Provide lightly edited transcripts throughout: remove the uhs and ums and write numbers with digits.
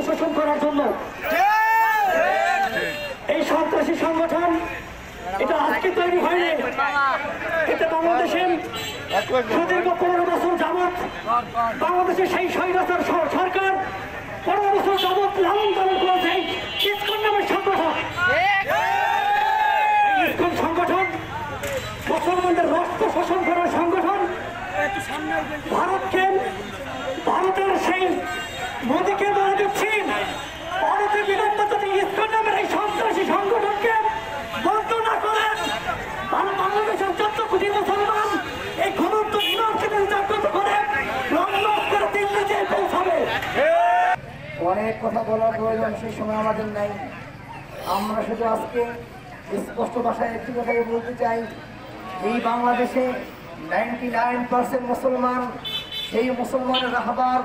শোষণ করার জন্য। এই সন্ত্রাসী সংগঠন এটা আজকে তৈরি হয়নি, এটা বাংলাদেশে সুদীর্ঘ 15 বছর যাবৎ বাংলাদেশের সেই স্বৈরাচার সরকার 15 বছর যাবৎ লালন পালন করেছে ইসকন নামের সংগঠন। ইসকন সংগঠন মুসলমানদের রক্ত শোষণ করার সংগঠন। ভারতের সেই মোদীকে বলে দিচ্ছি, ভারতে বিলম্ব যদি ইসকন নামের এই সন্ত্রাসী সংগঠনকে বন্ধ না করেন, বাংলাদেশের 14 কোটি মুসলমান এই ঘনত্ব ইমামকে জাগ্রত করে লন্ডন করে দিল্লিতে পৌঁছাবে। অনেক কথা বলার প্রয়োজন সেই সময় আমাদের নাই। আমরা শুধু আজকে স্পষ্ট ভাষায় একটি কথাই বলতে চাই, এই বাংলাদেশে 99% মুসলমান, সেই মুসলমানের রাহবার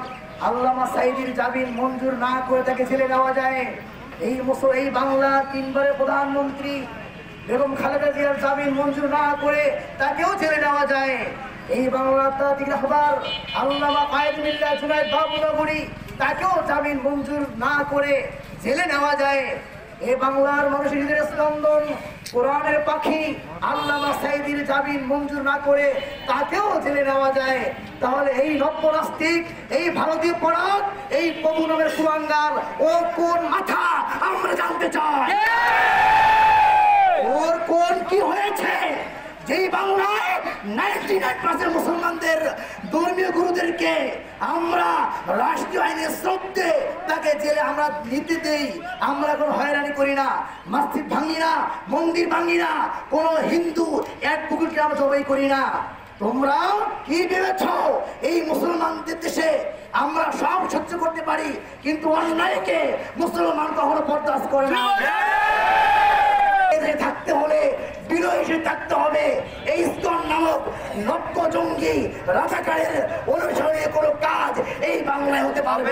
আল্লামা সাঈদীর জামিন মঞ্জুর না করে তাকে জেলে নেওয়া যায়। এই বাংলা 3 বারের প্রধানমন্ত্রী বেগম খালেদা জিয়ার জামিন মঞ্জুর না করে তাকেও জেলে নেওয়া যায়। এই বাংলার তাঁতিক রাহবার আল্লামা কায়েদ মিল্লাহ জুনায়েদ বাবুনগরী তাকেও জামিন মঞ্জুর না করে জেলে নেওয়া যায়। এই বাংলার মানুষের হৃদয়ের স্পন্দন কোরআনের পাখি আল্লামা সাঈদীর জামিন মঞ্জুর না করে তাকেও জেলে নেওয়া যায়। তাহলে এই নব্য নাস্তিক, এই ভারতীয় পরাগ, এই প্রভু নামের কুলাঙ্গার ও কোন মাথা আমরা জানতে চাই, ওর কোন কি হয়েছে যেই বাংলায় 99% মুসলমানদের ধর্মীয় গুরুদেরকে আমরা রাষ্ট্রীয় আইনের শ্রদ্ধে তাকে জেলে আমরা নিতে দেই। আমরা কোনো হয়রানি করি না, মসজিদ ভাঙি না, মন্দির ভাঙি না, কোনো হিন্দু এক কুকুরকে আমরা জবাই করি না। তোমরা কি ভেবেছ এই মুসলমানদের দেশে আমরা সব সহ্য করতে পারি, কিন্তু অন্যায়কে মুসলমান কখনো বরদাস্ত করে না। থাকতে হলে বিনয় থাকতে হবে। এই ইসকন নামক নব্য জঙ্গি রাজাকারের অনুসরণে কোনো কাজ এই বাংলায় হতে পারবে।